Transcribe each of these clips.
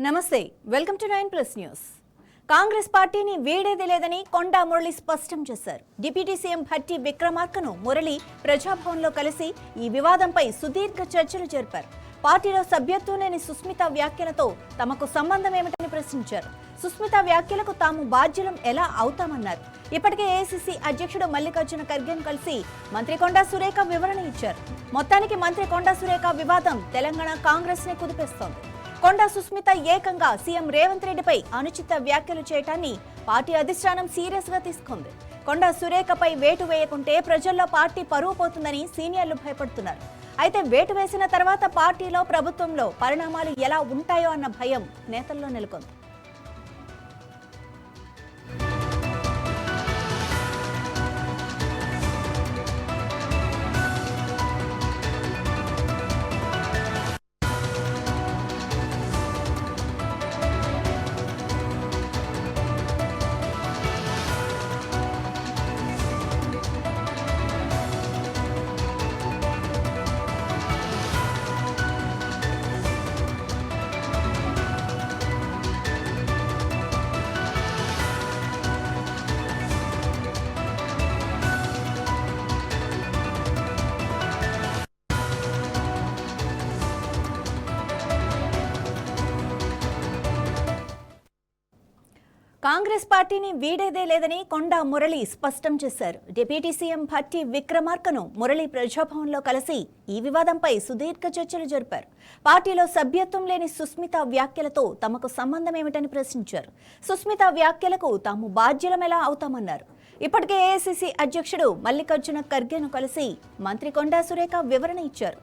నమస్తే welcome to 9+ news. Congress పార్టీని వీడేది లేదని కొండా మురళి స్పష్టం చేశారు. డిప్యూటీ సీఎం భట్టి విక్రమార్కను మురళి ప్రజాభవన్లో కలిసి ఈ వివాదంపై సుదీర్ఘ చర్చలు జరిపారు. పార్టీలో సభ్యత్వం లేని సుస్మిత వ్యాఖ్యలతో తమకు సంబంధం ఏమిటని ప్రశ్నించారు. సుస్మిత వ్యాఖ్యలకు తాము బాధ్యులం ఎలా అవుతామన్నారు. ఇప్పటికే ఏఐసీసీ అధ్యక్షుడు మల్లికార్జున ఖర్గేను కలిసి మంత్రి కొండా సురేఖ వివరణ ఇచ్చారు. మొత్తానికి మంత్రి కొండా సురేఖ వివాదం తెలంగాణ కాంగ్రెస్ ని కుదిపేస్తోంది. కొండా సుస్మిత ఏకంగా సీఎం రేవంత్ రెడ్డిపై అనుచిత వ్యాఖ్యలు చేయటాన్ని పార్టీ అధిష్టానం సీరియస్ గా తీసుకుంది. కొండా సురేఖపై వేటు వేయకుంటే ప్రజల్లో పార్టీ పరువు పోతుందని సీనియర్లు భయపడుతున్నారు. అయితే వేటు వేసిన తర్వాత పార్టీలో ప్రభుత్వంలో పరిణామాలు ఎలా ఉంటాయో అన్న భయం నేతల్లో నెలకొంది. కాంగ్రెస్ పార్టీని వీడేదే లేదని కొండా మురళి స్పష్టం చేశారు. డిప్యూటీ సీఎం భట్టి విక్రమార్కను మురళి ప్రజాభవన్లో కలిసి ఈ వివాదంపై సుదీర్ఘ చర్చలు జరిపారు. పార్టీలో సభ్యత్వం లేని సుస్మిత వ్యాఖ్యలతో తమకు సంబంధం ఏమిటని ప్రశ్నించారు. సుస్మిత వ్యాఖ్యలకు తాము బాధ్యులం ఎలా అవుతామన్నారు. ఇప్పటికే ఏఐసీసీ అధ్యక్షుడు మల్లికార్జున ఖర్గేను కలిసి మంత్రి కొండా సురేఖ వివరణ ఇచ్చారు.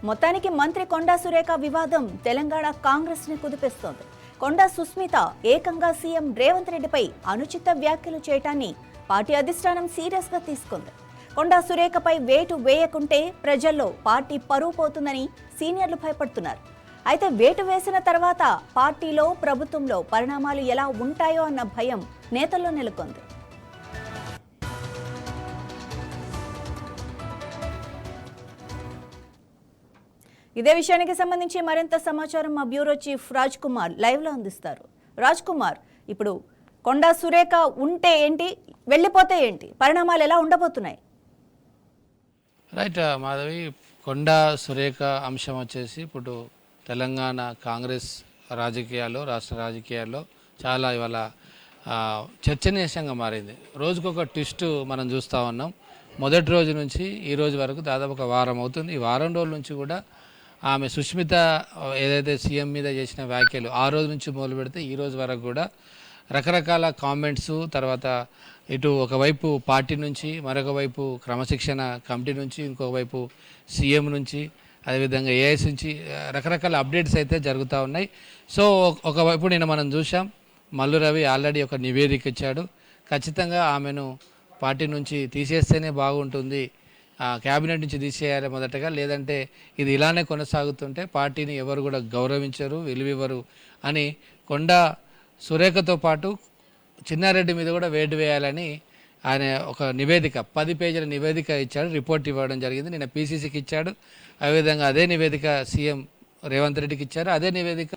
మొత్తానికి మంత్రి కొండా సురేఖ వివాదం తెలంగాణ కాంగ్రెస్ ని కుదిపేస్తోంది. కొండా సుస్మిత ఏకంగా సీఎం రేవంత్ రెడ్డిపై అనుచిత వ్యాఖ్యలు చేయటాన్ని పార్టీ అధిష్టానం సీరియస్ గా తీసుకుంది. కొండా సురేఖపై వేటు వేయకుంటే ప్రజల్లో పార్టీ పరువు పోతుందని సీనియర్లు భయపడుతున్నారు. అయితే వేటు వేసిన తర్వాత పార్టీలో ప్రభుత్వంలో పరిణామాలు ఎలా ఉంటాయో అన్న భయం నేతల్లో నెలకొంది. ఇదే విషయానికి సంబంధించి మరింత సమాచారం మా bureau chief Raj Kumar live లో అందిస్తారు. రాజ్ కుమార్, ఇప్పుడు కొండా సురేఖ ఉంటే ఏంటి, వెళ్ళిపోతే ఏంటి, పరిణామాలు ఎలా ఉండబోతున్నాయి? రైట్ మాధవి, కొండా సురేఖ అంశం వచ్చేసి ఇప్పుడు తెలంగాణ కాంగ్రెస్ రాజకీయాల్లో, రాష్ట్ర రాజకీయాల్లో చాలా ఇవాళ చర్చనీయాంశంగా మారింది. రోజుకొక ట్విస్ట్ మనం చూస్తూ ఉన్నాం. మొదటి రోజు నుంచి ఈ రోజు వరకు దాదాపు ఒక వారం అవుతుంది. ఈ వారం రోజుల నుంచి కూడా ఆమె సుష్మిత ఏదైతే సీఎం మీద చేసిన వ్యాఖ్యలు ఆ రోజు నుంచి మొదలు పెడితే ఈ రోజు వరకు కూడా రకరకాల కామెంట్స్, తర్వాత ఇటు ఒకవైపు పార్టీ నుంచి, మరొక వైపు క్రమశిక్షణ కమిటీ నుంచి, ఇంకొక వైపు సీఎం నుంచి, అదేవిధంగా ఏఐసి నుంచి రకరకాల అప్డేట్స్ అయితే జరుగుతూ ఉన్నాయి. సో ఒకవైపు నిన్న మనం చూసాం, మల్లు రవి ఆల్రెడీ ఒక నివేదిక ఇచ్చాడు. ఖచ్చితంగా ఆమెను పార్టీ నుంచి తీసేస్తేనే బాగుంటుంది, క్యాబినెట్ నుంచి తీసేయాలి మొదటగా, లేదంటే ఇది ఇలానే కొనసాగుతుంటే పార్టీని ఎవరు కూడా గౌరవించరు, విలువివ్వరు అని కొండా సురేఖతో పాటు చిన్నారెడ్డి మీద కూడా వేటు వేయాలని ఆయన ఒక నివేదిక 10 పేజీల నివేదిక ఇచ్చాడు, రిపోర్ట్ ఇవ్వడం జరిగింది. నిన్న పీసీసీకి ఇచ్చాడు. అదేవిధంగా అదే నివేదిక సీఎం రేవంత్ రెడ్డికి ఇచ్చారు. అదే నివేదిక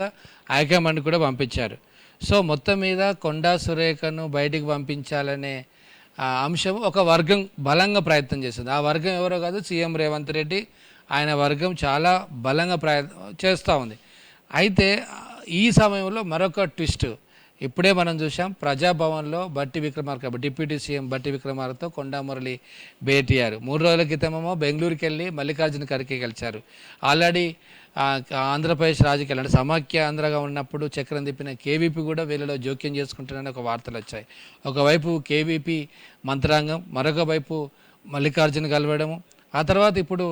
హైకమాండ్ కూడా పంపించారు. సో మొత్తం మీద కొండా సురేఖను బయటికి పంపించాలనే అంశం ఒక వర్గం బలంగా ప్రయత్నం చేస్తుంది. ఆ వర్గం ఎవరో కాదు, సీఎం రేవంత్ రెడ్డి. ఆయన వర్గం చాలా బలంగా చేస్తూ ఉంది. అయితే ఈ సమయంలో మరొక ట్విస్ట్ ఇప్పుడే మనం చూసాం. ప్రజాభవన్లో బట్టి విక్రమార్క, డిప్యూటీ సీఎం బట్టి విక్రమార్కతో కొండా మురళి భేటీ అయ్యారు. 3 రోజుల క్రితమేమో బెంగళూరుకి వెళ్ళి మల్లికార్జున ఖర్గే కలిశారు. ఆల్రెడీ ఆంధ్రప్రదేశ్ రాజకీయాలు అంటే సమాఖ్య ఆంధ్రగా ఉన్నప్పుడు చక్రం తిప్పిన కేవీపీ కూడా వీళ్ళలో జోక్యం చేసుకుంటున్నారని ఒక వార్తలు వచ్చాయి. ఒకవైపు కేవీపీ మంత్రాంగం, మరొక వైపు మల్లికార్జున కలవడము, ఆ తర్వాత ఇప్పుడు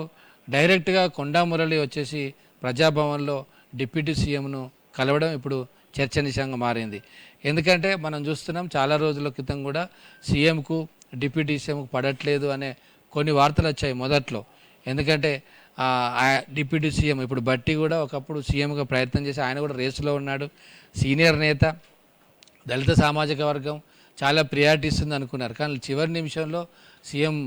డైరెక్ట్గా కొండా మురళి వచ్చేసి ప్రజాభవన్లో డిప్యూటీ సీఎంను కలవడం ఇప్పుడు చర్చనీయాంశంగా మారింది. ఎందుకంటే మనం చూస్తున్నాం చాలా రోజుల క్రితం కూడా సీఎంకు డిప్యూటీ సీఎంకు పడట్లేదు అనే కొన్ని వార్తలు వచ్చాయి మొదట్లో. ఎందుకంటే డిప్యూటీ సీఎం ఇప్పుడు బట్టి కూడా ఒకప్పుడు సీఎంగా ప్రయత్నం చేసి ఆయన కూడా రేసులో ఉన్నాడు, సీనియర్ నేత, దళిత సామాజిక వర్గం చాలా ప్రియారిటీ ఇస్తుంది అనుకున్నారు. కానీ చివరి నిమిషంలో సీఎం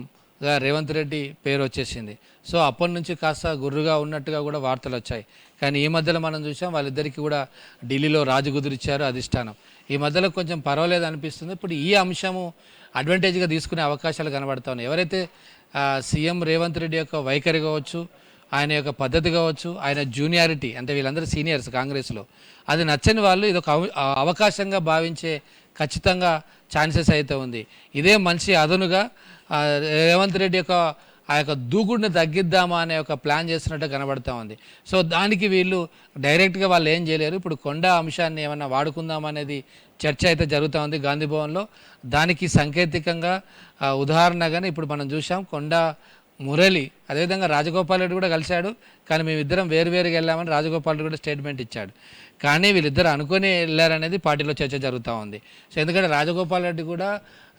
రేవంత్ రెడ్డి పేరు వచ్చేసింది. సో అప్పటి నుంచి కాస్త గుర్రుగా ఉన్నట్టుగా కూడా వార్తలు వచ్చాయి. కానీ ఈ మధ్యలో మనం చూసాం వాళ్ళిద్దరికీ కూడా ఢిల్లీలో రాజు కుదిరిచ్చారు అధిష్టానం. ఈ మధ్యలో కొంచెం పర్వాలేదు అనిపిస్తుంది. ఇప్పుడు ఈ అంశము అడ్వాంటేజ్గా తీసుకునే అవకాశాలు కనబడతా ఉన్నాయి. ఎవరైతే సీఎం రేవంత్ రెడ్డి యొక్క వైఖరి కావచ్చు, ఆయన యొక్క పద్ధతి కావచ్చు, ఆయన జూనియారిటీ అంటే వీళ్ళందరూ సీనియర్స్ కాంగ్రెస్లో, అది నచ్చని వాళ్ళు ఇది ఒక అవకాశంగా భావించే ఖచ్చితంగా ఛాన్సెస్ అయితే ఉంది. ఇదే మంచి అదనుగా రేవంత్ రెడ్డి యొక్క ఆ యొక్క దూకుడిని తగ్గిద్దామా అనే ఒక ప్లాన్ చేస్తున్నట్టు కనబడతా ఉంది. సో దానికి వీళ్ళు డైరెక్ట్గా వాళ్ళు ఏం చేయలేరు. ఇప్పుడు కొండ అంశాన్ని ఏమన్నా వాడుకుందామా అనేది చర్చ అయితే జరుగుతూ ఉంది గాంధీ భవన్లో. దానికి సాంకేతికంగా ఉదాహరణగానే ఇప్పుడు మనం చూసాం కొండ మురళి, అదేవిధంగా రాజగోపాల్ రెడ్డి కూడా కలిశాడు. కానీ మేమిద్దరం వేరువేరుగా వెళ్ళామని రాజగోపాల్ రెడ్డి కూడా స్టేట్మెంట్ ఇచ్చాడు. కానీ వీళ్ళిద్దరు అనుకుని వెళ్ళారనేది పార్టీలో చర్చ జరుగుతూ ఉంది. సో ఎందుకంటే రాజగోపాల్ రెడ్డి కూడా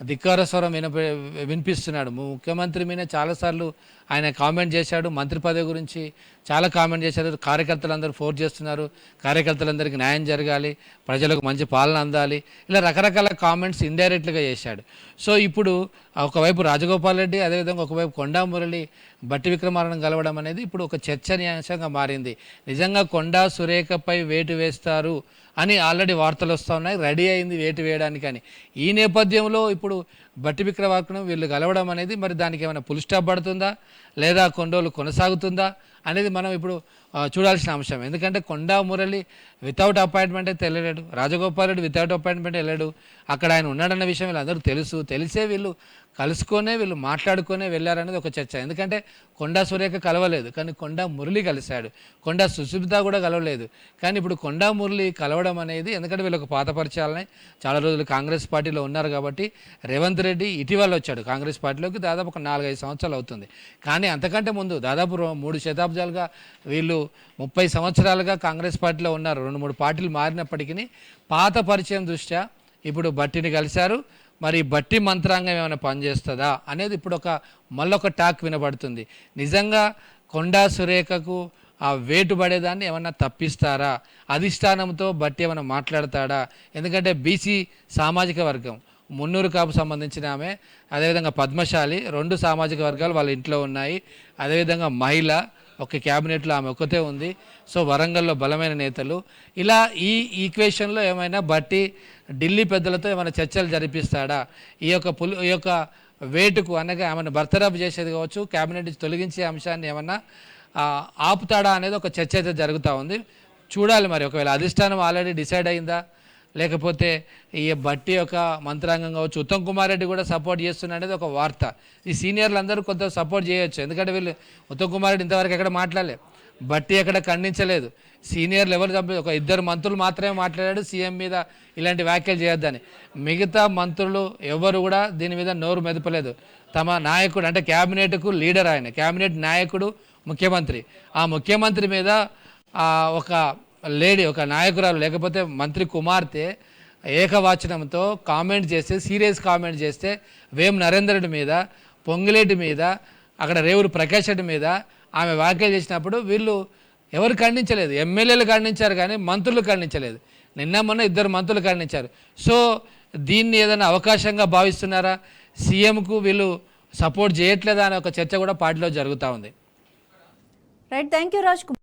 ధిక్కార స్వరం వినిపిస్తున్నాడు. ముఖ్యమంత్రి మీద చాలాసార్లు ఆయన కామెంట్ చేశాడు. మంత్రి పదవి గురించి చాలా కామెంట్ చేశారు. కార్యకర్తలందరూ ఫోర్స్ చేస్తున్నారు, కార్యకర్తలందరికీ న్యాయం జరగాలి, ప్రజలకు మంచి పాలన అందాలి, ఇలా రకరకాల కామెంట్స్ ఇండైరెక్ట్గా చేశాడు. సో ఇప్పుడు ఒకవైపు రాజగోపాల్ రెడ్డి, అదేవిధంగా ఒకవైపు కొండా మురళి బట్టి విక్రమార్కను కలవడం అనేది ఇప్పుడు ఒక చర్చనీయాంశంగా మారింది. నిజంగా కొండా సురేఖపై వేటు వేస్తారు అని ఆల్రెడీ వార్తలు వస్తూ ఉన్నాయి. రెడీ అయింది వేటు వేయడానికి అని. ఈ నేపథ్యంలో ఇప్పుడు బట్టి విక్రమార్కను వీళ్ళు కలవడం అనేది మరి దానికి ఏమైనా ఫుల్ స్టాప్ పడుతుందా లేదా కొన్ని రోజులు కొనసాగుతుందా అనేది మనం ఇప్పుడు చూడాల్సిన అంశం. ఎందుకంటే కొండా మురళి వితౌట్ అపాయింట్మెంట్ అయితే వెళ్ళలేడు, రాజగోపాల్ రెడ్డి వితౌట్ అపాయింట్మెంట్ వెళ్ళాడు. అక్కడ ఆయన ఉన్నాడన్న విషయం వీళ్ళందరూ తెలిసే వీళ్ళు కలుసుకొనే వీళ్ళు మాట్లాడుకునే వెళ్ళారనేది ఒక చర్చ. ఎందుకంటే కొండా సురేఖ కలవలేదు, కానీ కొండా మురళి కలిశాడు. కొండా సుశీత కూడా కలవలేదు, కానీ ఇప్పుడు కొండా మురళి కలవడం అనేది ఎందుకంటే వీళ్ళకి పాత పరిచయాలని చాలా రోజులు కాంగ్రెస్ పార్టీలో ఉన్నారు కాబట్టి. రేవంత్ రెడ్డి ఇటీవల వచ్చాడు కాంగ్రెస్ పార్టీలోకి, దాదాపు ఒక 4-5 సంవత్సరాలు అవుతుంది. కానీ అంతకంటే ముందు దాదాపు 3 శతాబ్దాలుగా వీళ్ళు 30 సంవత్సరాలుగా కాంగ్రెస్ పార్టీలో ఉన్నారు. 2-3 పార్టీలు మారినప్పటికీ పాత పరిచయం దృష్ట్యా ఇప్పుడు బట్టిని కలిశారు. మరి బట్టి మంత్రాంగం ఏమైనా పనిచేస్తుందా అనేది ఇప్పుడు మళ్ళొక టాక్ వినబడుతుంది. నిజంగా కొండా సురేఖకు ఆ వేటు పడేదాన్ని ఏమన్నా తప్పిస్తారా, అధిష్టానంతో బట్టి ఏమైనా మాట్లాడతాడా? ఎందుకంటే బీసీ సామాజిక వర్గం, మున్నూరు కాపు సంబంధించిన ఆమె, అదేవిధంగా పద్మశాలి, 2 సామాజిక వర్గాలు వాళ్ళ ఇంట్లో ఉన్నాయి. అదేవిధంగా మహిళ, ఒక క్యాబినెట్లో ఆమె ఒక్కతే ఉంది. సో వరంగల్లో బలమైన నేతలు. ఇలా ఈ ఈక్వేషన్లో ఏమైనా బట్టి ఢిల్లీ పెద్దలతో ఏమైనా చర్చలు జరిపిస్తాడా? ఈ యొక్క వేటుకు అనగా ఏమైనా బర్తరఫ్ చేసేది కావచ్చు, క్యాబినెట్ నుంచి తొలగించే అంశాన్ని ఏమన్నా ఆపుతాడా అనేది ఒక చర్చ అయితే జరుగుతూ ఉంది. చూడాలి మరి. ఒకవేళ అధిష్టానం ఆల్రెడీ డిసైడ్ అయిందా, లేకపోతే ఈ బట్టి యొక్క మంత్రాంగం కావచ్చు, ఉత్తమ్ కుమార్ రెడ్డి కూడా సపోర్ట్ చేస్తున్నా అనేది ఒక వార్త. ఈ సీనియర్లు అందరూ కొంత సపోర్ట్ చేయొచ్చు, ఎందుకంటే వీళ్ళు ఉత్తమ్ కుమార్ రెడ్డి ఇంతవరకు ఎక్కడ మాట్లాడలేదు, బట్టి ఎక్కడ ఖండించలేదు. సీనియర్లు ఎవరు ఒక 2 మంత్రులు మాత్రమే మాట్లాడాడు సీఎం మీద ఇలాంటి వ్యాఖ్యలు చేయొద్దని. మిగతా మంత్రులు ఎవరు కూడా దీని మీద నోరు మెదపలేదు. తమ నాయకుడు అంటే క్యాబినెట్కు లీడర్, ఆయన క్యాబినెట్ నాయకుడు ముఖ్యమంత్రి, ఆ ముఖ్యమంత్రి మీద ఒక లేడీ, ఒక నాయకురాలు లేకపోతే మంత్రి కుమార్తె ఏకవచనంతో కామెంట్ చేస్తే, సీరియస్ కామెంట్ చేస్తే వేం నరేందర్ రెడ్డి మీద, పొంగులేటి మీద, అక్కడ రేవూరు ప్రకాష్ రెడ్డి మీద ఆమె వ్యాఖ్యలు చేసినప్పుడు వీళ్ళు ఎవరు ఖండించలేదు. ఎమ్మెల్యేలు ఖండించారు కానీ మంత్రులు ఖండించలేదు. నిన్న మొన్న 2 మంత్రులు ఖండించారు. సో దీన్ని ఏదైనా అవకాశంగా భావిస్తున్నారా? సీఎంకు వీళ్ళు సపోర్ట్ చేయట్లేదా అనే ఒక చర్చ కూడా పార్టీలో జరుగుతూ ఉంది. Right, thank you Raj Kumar.